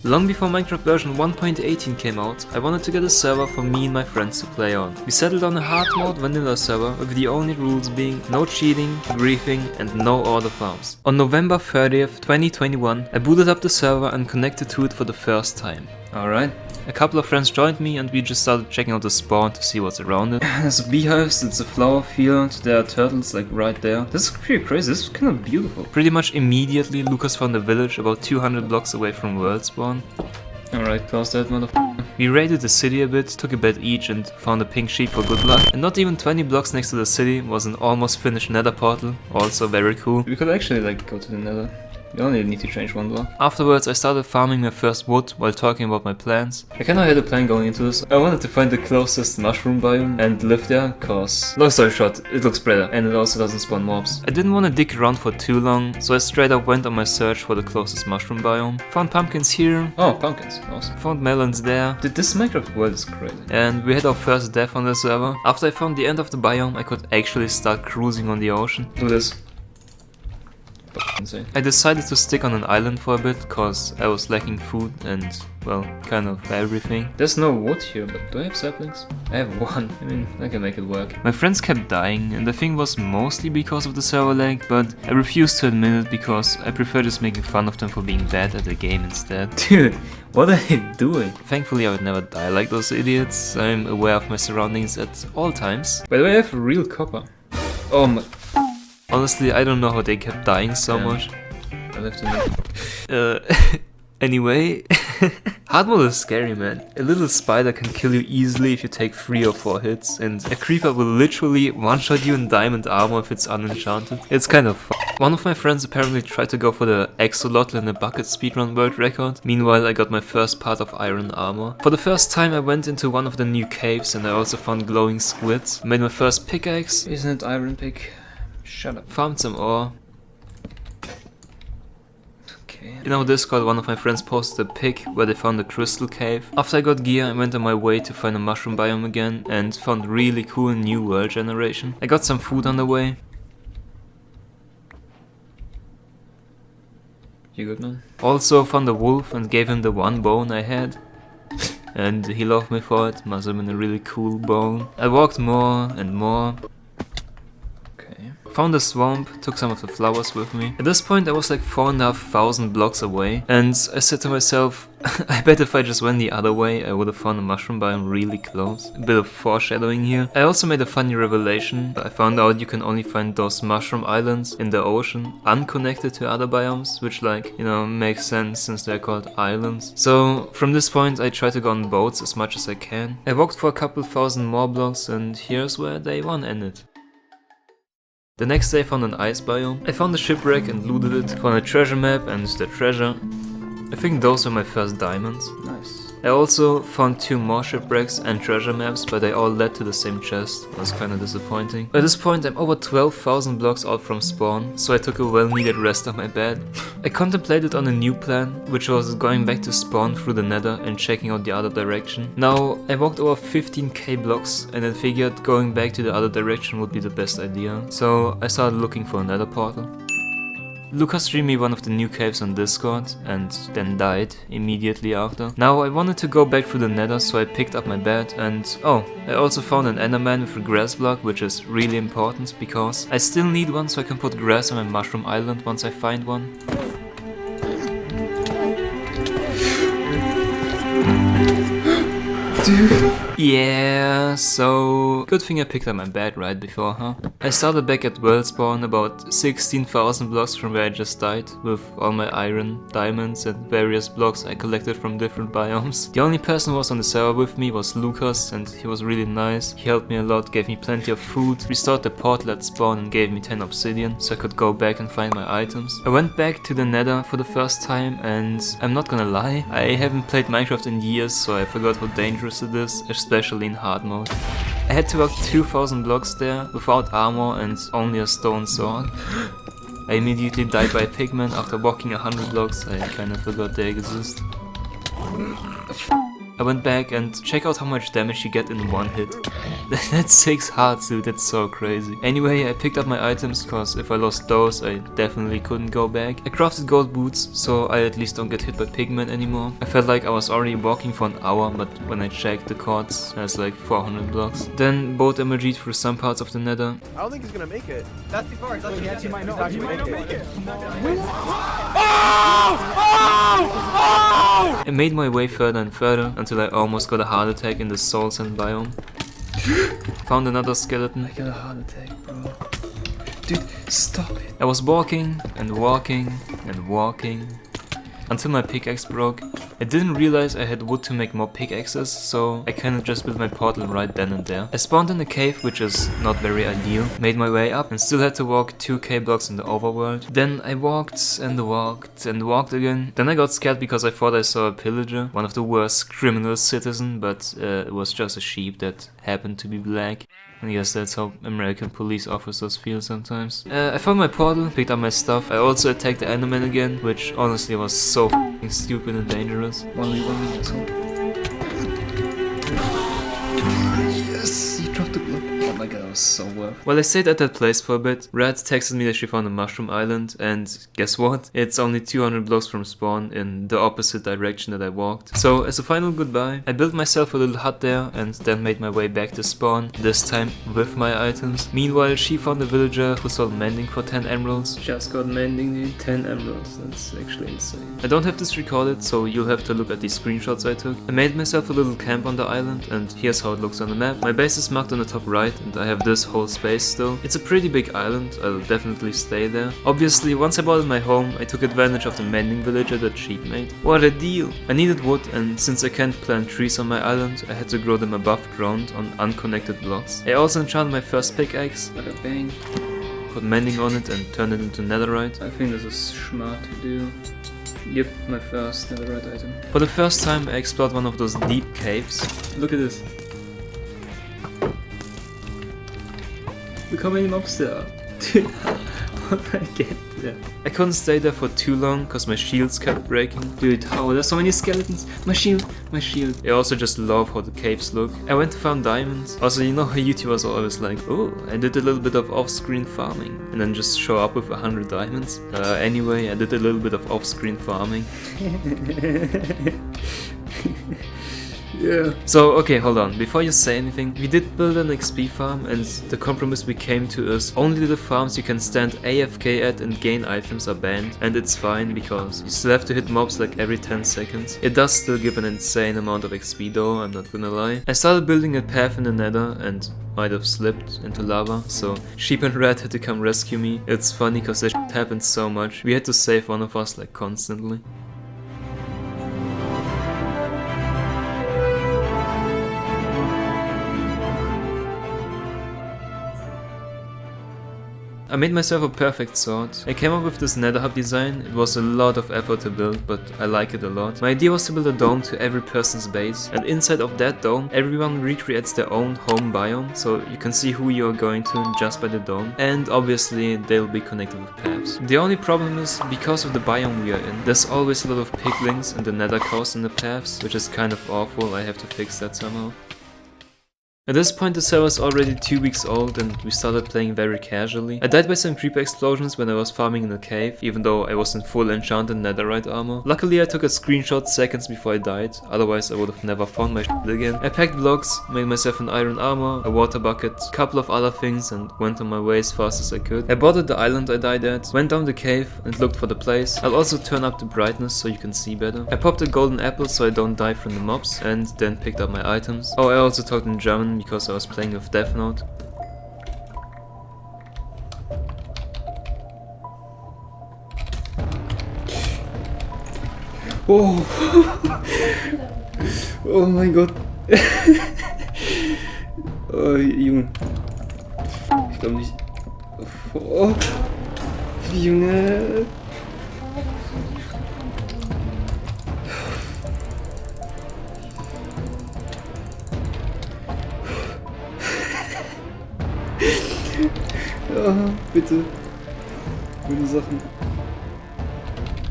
Long before Minecraft version 1.18 came out, I wanted to get a server for me and my friends to play on. We settled on a hard mode vanilla server with the only rules being no cheating, griefing and no order farms. On November 30th, 2021, I booted up the server and connected to it for the first time. Alright. A couple of friends joined me and we just started checking out the spawn to see what's around it. There's beehives, it's a flower field, there are turtles like right there. This is pretty crazy, this is kind of beautiful. Pretty much immediately Lucas found a village about 200 blocks away from world spawn. Alright, close that motherfucker. We raided the city a bit, took a bet each and found a pink sheep for good luck. And not even 20 blocks next to the city was an almost finished nether portal, also very cool. We could actually like go to the nether. We only need to change one block. Afterwards I started farming my first wood while talking about my plans. I kinda had a plan going into this. I wanted to find the closest mushroom biome and live there, cause long story short, it looks better and it also doesn't spawn mobs. I didn't want to dig around for too long, so I straight up went on my search for the closest mushroom biome. Found pumpkins here. Oh, pumpkins, awesome. Found melons there. Dude, this Minecraft world is crazy. And we had our first death on the server. After I found the end of the biome, I could actually start cruising on the ocean. Do this. Insane. I decided to stick on an island for a bit, cause I was lacking food and, well, kind of everything. There's no wood here, but do I have saplings? I have one. I mean, I can make it work. My friends kept dying, and I think it was mostly because of the server lag, but I refused to admit it because I prefer just making fun of them for being bad at the game instead. Dude, what are they doing? Thankfully I would never die like those idiots. I'm aware of my surroundings at all times. By the way, I have real copper. Oh my... Honestly, I don't know how they kept dying so much. I left them. Anyway, hard mode is scary, man. A little spider can kill you easily if you take 3 or 4 hits, and a creeper will literally one-shot you in diamond armor if it's unenchanted. It's kind of fun. One of my friends apparently tried to go for the Axolotl in a bucket speedrun world record. Meanwhile, I got my first part of iron armor. For the first time, I went into one of the new caves and I also found glowing squids. I made my first pickaxe. Isn't it iron pick? Shut up. Found some ore. Okay. In our Discord, one of my friends posted a pic where they found a crystal cave. After I got gear, I went on my way to find a mushroom biome again and found really cool new world generation. I got some food on the way. You good, man? Also found a wolf and gave him the one bone I had. And he loved me for it. Must have been a really cool bone. I walked more and more. Found a swamp, took some of the flowers with me. At this point I was like 4,500 blocks away and I said to myself, I bet if I just went the other way I would have found a mushroom biome really close. A bit of foreshadowing here. I also made a funny revelation. I found out you can only find those mushroom islands in the ocean, unconnected to other biomes, which like, you know, makes sense since they're called islands. So from this point I try to go on boats as much as I can. I walked for a couple thousand more blocks and here's where day 1 ended. The next day I found an ice biome. I found a shipwreck and looted it. Found a treasure map and the treasure. I think those were my first diamonds. Nice. I also found 2 more shipwrecks and treasure maps, but they all led to the same chest. That was kinda disappointing. At this point I'm over 12,000 blocks out from spawn, so I took a well-needed rest of my bed. I contemplated on a new plan, which was going back to spawn through the nether and checking out the other direction. Now, I walked over 15k blocks and I figured going back to the other direction would be the best idea. So I started looking for a nether portal. Lucas streamed me one of the new caves on Discord and then died immediately after. Now I wanted to go back through the nether, so I picked up my bed and oh, I also found an enderman with a grass block, which is really important because I still need one so I can put grass on my mushroom island once I find one. Dude. Yeah, so good thing I picked up my bed right before, huh? I started back at world spawn about 16,000 blocks from where I just died, with all my iron, diamonds and various blocks I collected from different biomes. The only person who was on the server with me was Lucas and he was really nice. He helped me a lot, gave me plenty of food, restored the portal at spawn and gave me 10 obsidian so I could go back and find my items. I went back to the nether for the first time and I'm not gonna lie, I haven't played Minecraft in years so I forgot how dangerous it is, especially in hard mode. I had to walk 2,000 blocks there without armor and only a stone sword. I immediately died by a pigman after walking 100 blocks. I kinda forgot they exist. I went back and check out how much damage you get in one hit. That's 6 hearts, dude, that's so crazy. Anyway, I picked up my items, cause if I lost those, I definitely couldn't go back. I crafted gold boots, so I at least don't get hit by pigmen anymore. I felt like I was already walking for an hour, but when I checked the coords, there's like 400 blocks. Then boat MLG'd through some parts of the nether. I don't think he's gonna make it. That's too far. He actually might not. He might not make it. I made my way further and further until I almost got a heart attack in the Soul Sand biome. Found another skeleton. I got a heart attack, bro. Dude, stop it. I was walking and walking and walking until my pickaxe broke. I didn't realize I had wood to make more pickaxes, so I kinda just built my portal right then and there. I spawned in a cave, which is not very ideal, made my way up and still had to walk 2k blocks in the overworld. Then I walked and walked and walked again. Then I got scared because I thought I saw a pillager, one of the worst criminal citizens, but it was just a sheep that happened to be black. I guess that's how American police officers feel sometimes. I found my portal, picked up my stuff. I also attacked the Enderman again, which honestly was so f***ing stupid and dangerous. 1v1 2. Yes, he dropped the block. Oh my god, that was so worth. While I stayed at that place for a bit, Red texted me that she found a mushroom island, and guess what? It's only 200 blocks from spawn in the opposite direction that I walked. So as a final goodbye, I built myself a little hut there and then made my way back to spawn, this time with my items. Meanwhile, she found a villager who sold mending for 10 emeralds. Just got mending, dude. 10 emeralds, that's actually insane. I don't have this recorded, so you'll have to look at these screenshots I took. I made myself a little camp on the island, and here's how it looks on the map. My base is marked on the top right, and I have this whole space still. It's a pretty big island, I'll definitely stay there. Obviously, once I bought my home, I took advantage of the mending villager that Sheep made. What a deal! I needed wood, and since I can't plant trees on my island, I had to grow them above ground on unconnected blocks. I also enchanted my first pickaxe, Bada bang. put mending on it and turned it into netherite. I think this is smart to do. Yep, my first netherite item. For the first time, I explored one of those deep caves. Look at this. Look how many mobs there are. Dude, what did I get there? I couldn't stay there for too long cause my shields kept breaking. Dude, how there's so many skeletons. My shield, my shield. I also just love how the caves look. I went to find diamonds. Also, you know how YouTubers are always like, oh, I did a little bit of off-screen farming and then just show up with 100 diamonds. Anyway, I did a little bit of off-screen farming. Yeah. So, okay, hold on. Before you say anything, we did build an XP farm and the compromise we came to is only the farms you can stand AFK at and gain items are banned, and it's fine because you still have to hit mobs like every 10 seconds. It does still give an insane amount of XP though, I'm not gonna lie. I started building a path in the nether and might have slipped into lava, so Sheep and Red had to come rescue me. It's funny cause that shit happened so much. We had to save one of us like constantly. I made myself a perfect sword. I came up with this nether hub design. It was a lot of effort to build, but I like it a lot. My idea was to build a dome to every person's base, and inside of that dome, everyone recreates their own home biome, so you can see who you're going to just by the dome. And obviously, they'll be connected with paths. The only problem is, because of the biome we are in, there's always a lot of piglings and the nether cows in the paths, which is kind of awful. I have to fix that somehow. At this point the server is already 2 weeks old and we started playing very casually. I died by some creeper explosions when I was farming in a cave, even though I was in full enchanted netherite armor. Luckily I took a screenshot seconds before I died, otherwise I would have never found my shit again. I packed blocks, made myself an iron armor, a water bucket, a couple of other things and went on my way as fast as I could. I boarded the island I died at, went down the cave and looked for the place. I'll also turn up the brightness so you can see better. I popped a golden apple so I don't die from the mobs and then picked up my items. Oh, I also talked in German because I was playing with Death Note. Oh, oh mein Gott. Oh, Junge. Ich glaube nicht. Oh, Junge. Ja, bitte. Gute Sachen.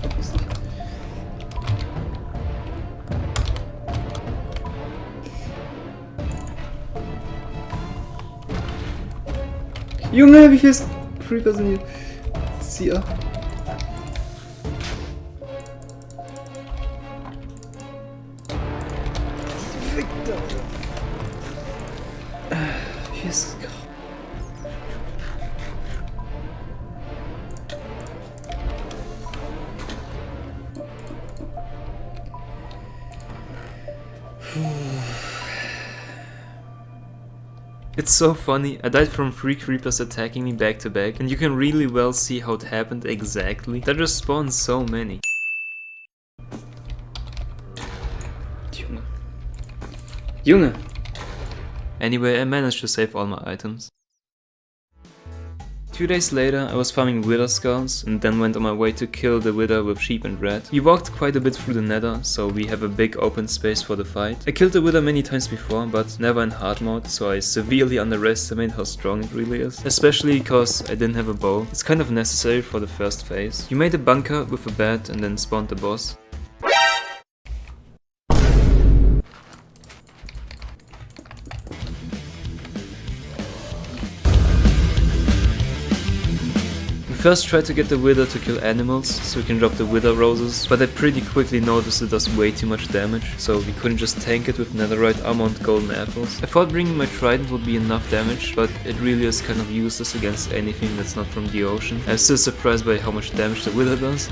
Verpiss dich. Junge, wie viele Creeper sind hier? Zieh ab. Hier ist es. It's so funny, I died from 3 creepers attacking me back to back, and you can really well see how it happened exactly. There just spawned so many. Junge. Junge! Anyway, I managed to save all my items. 2 days later, I was farming wither skulls and then went on my way to kill the wither with sheep and red. We walked quite a bit through the nether, so we have a big open space for the fight. I killed the wither many times before, but never in hard mode, so I severely underestimate how strong it really is. Especially because I didn't have a bow. It's kind of necessary for the first phase. You made a bunker with a bed and then spawned the boss. First tried to get the wither to kill animals, so we can drop the wither roses, but I pretty quickly noticed it does way too much damage, so we couldn't just tank it with netherite armor and golden apples. I thought bringing my trident would be enough damage, but it really is kind of useless against anything that's not from the ocean. I'm still surprised by how much damage the wither does.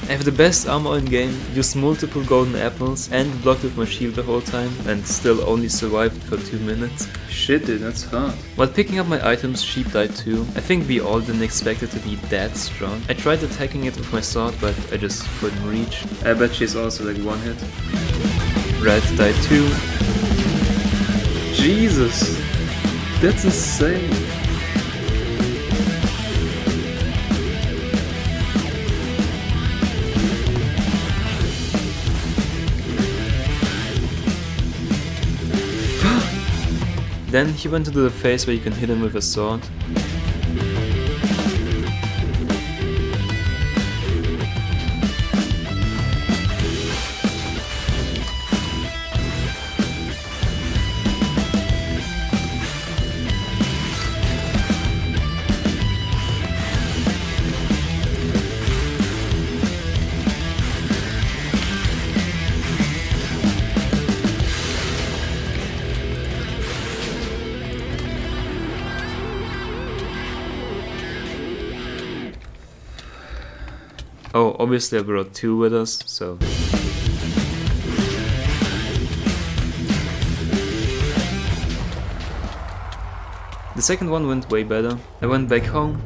I have the best armor in game, used multiple golden apples and blocked with my shield the whole time and still only survived for 2 minutes. Shit, dude, that's hard. While picking up my items, sheep died too. I think we all didn't expect it to be that strong. I tried attacking it with my sword, but I just couldn't reach. I bet she's also like one hit. Red died too. Jesus! That's insane! Then he went into the phase where you can hit him with a sword. Oh, obviously I brought 2 with us, so... The second one went way better. I went back home.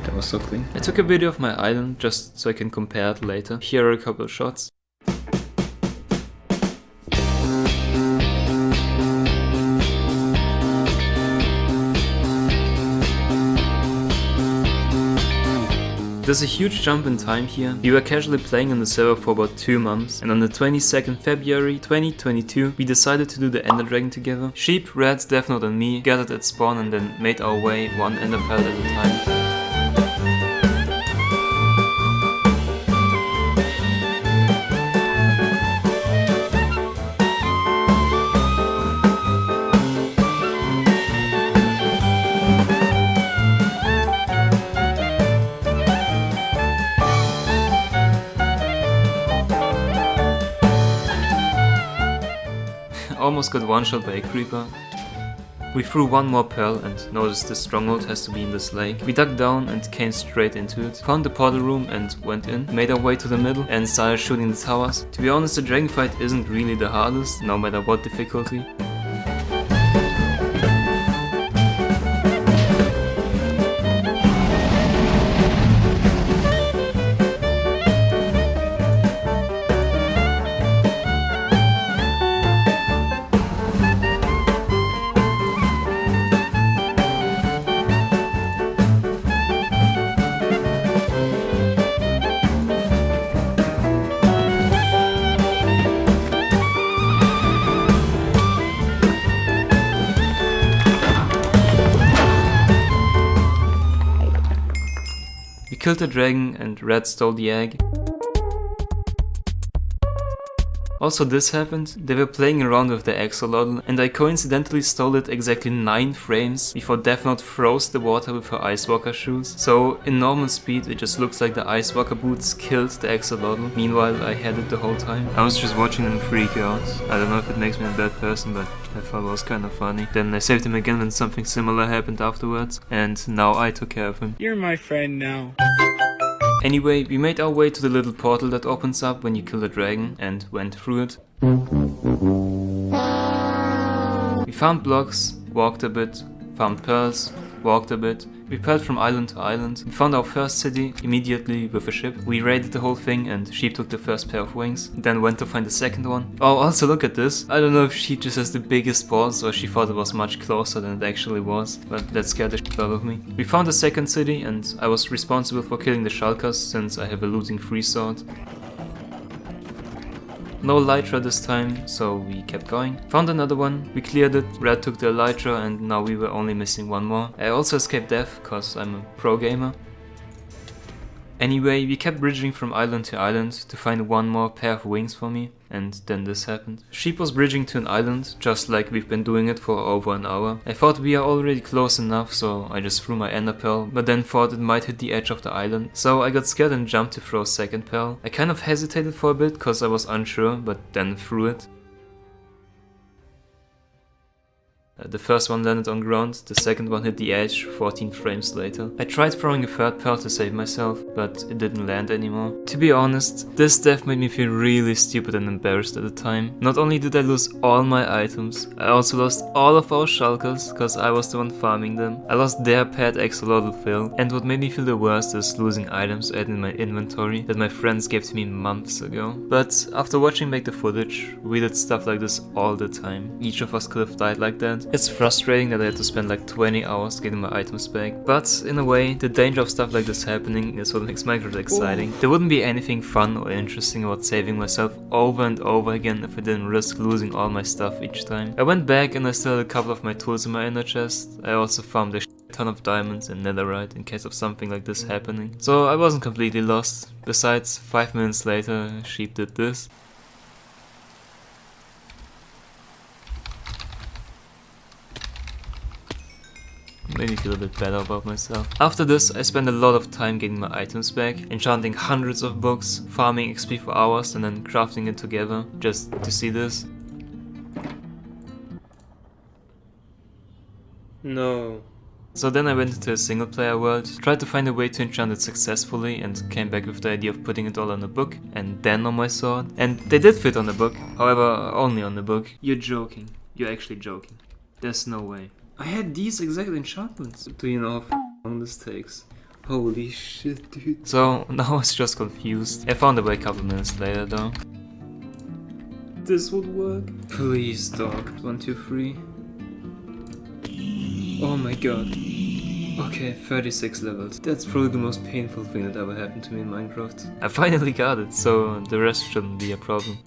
That was so clean. I took a video of my island just so I can compare it later. Here are a couple of shots. There's a huge jump in time here. We were casually playing on the server for about 2 months, and on the 22nd February 2022 we decided to do the Ender Dragon together. Sheep, Reds, Death Note and me gathered at spawn and then made our way one Ender Pearl at a time. Almost got one shot by a creeper. We threw one more pearl and noticed the stronghold has to be in this lake. We dug down and came straight into it, found the portal room and went in, made our way to the middle and started shooting the towers. To be honest, the dragon fight isn't really the hardest, no matter what difficulty. killed the dragon and Red stole the egg. Also this happened, they were playing around with the axolotl and I coincidentally stole it exactly 9 frames before Death Note froze the water with her Ice Walker shoes. So in normal speed it just looks like the Ice Walker boots killed the axolotl, meanwhile I had it the whole time. I was just watching them freak out. I don't know if it makes me a bad person, but I thought it was kind of funny. Then I saved him again when something similar happened afterwards, and now I took care of him. You're my friend now. Anyway, we made our way to the little portal that opens up when you kill the dragon and went through it. We found blocks, walked a bit, found pearls, walked a bit. We pearled from island to island. We found our first city immediately with a ship. We raided the whole thing and Sheep took the first pair of wings. Then went to find the second one. Oh, also look at this. I don't know if Sheep just has the biggest balls or she thought it was much closer than it actually was, but that scared the shit out of me. We found the second city and I was responsible for killing the shulkers since I have a looting free sword. No elytra this time, so we kept going. Found another one, we cleared it, Red took the elytra and now we were only missing one more. I also escaped death, cause I'm a pro gamer. Anyway, we kept bridging from island to island to find one more pair of wings for me, and then this happened. Sheep was bridging to an island, just like we've been doing it for over an hour. I thought we are already close enough, so I just threw my ender pearl, but then thought it might hit the edge of the island. So I got scared and jumped to throw second pearl. I kind of hesitated for a bit, cause I was unsure, but then threw it. The first one landed on ground, the second one hit the edge 14 frames later. I tried throwing a third pearl to save myself, but it didn't land anymore. To be honest, this death made me feel really stupid and embarrassed at the time. Not only did I lose all my items, I also lost all of our shulkers, cause I was the one farming them. I lost their pet axolotl Phil, and what made me feel the worst is losing items I had in my inventory that my friends gave to me months ago. But after watching back the footage, we did stuff like this all the time. Each of us could have died like that. It's frustrating that I had to spend like 20 hours getting my items back, but in a way, the danger of stuff like this happening is what makes Minecraft exciting. There wouldn't be anything fun or interesting about saving myself over and over again if I didn't risk losing all my stuff each time. I went back and I still had a couple of my tools in my inner chest. I also farmed a ton of diamonds and netherite in case of something like this happening. So I wasn't completely lost. Besides, 5 minutes later, Sheep did this. Made me feel a bit better about myself. After this, I spent a lot of time getting my items back, enchanting hundreds of books, farming XP for hours and then crafting it together, just to see this. No. So then I went into a single player world, tried to find a way to enchant it successfully and came back with the idea of putting it all on a book and then on my sword. And they did fit on the book, however only on the book. You're joking. You're actually joking. There's no way. I had these exact enchantments. Do you know how long this takes? Holy shit, dude. So now I was just confused. I found a way a couple minutes later though. This would work. Please, dog. 1, 2, 3. Oh my god. Okay, 36 levels. That's probably the most painful thing that ever happened to me in Minecraft. I finally got it, so the rest shouldn't be a problem.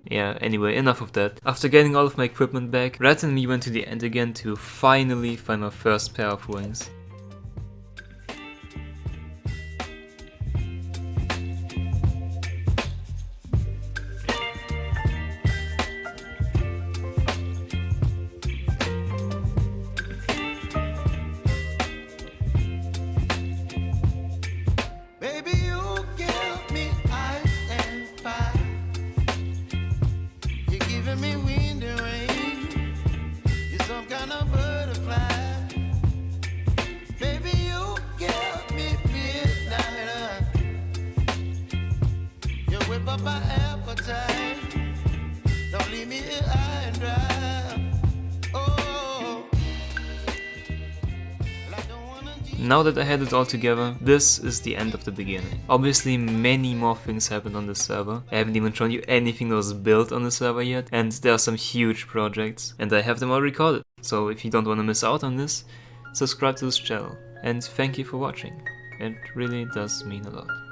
Yeah, anyway, enough of that. After getting all of my equipment back, Red and me went to the end again to finally find our first pair of wings. Now that I had it all together, this is the end of the beginning. Obviously many more things happened on this server. I haven't even shown you anything that was built on the server yet, and there are some huge projects, and I have them all recorded. So if you don't want to miss out on this, subscribe to this channel. And thank you for watching. It really does mean a lot.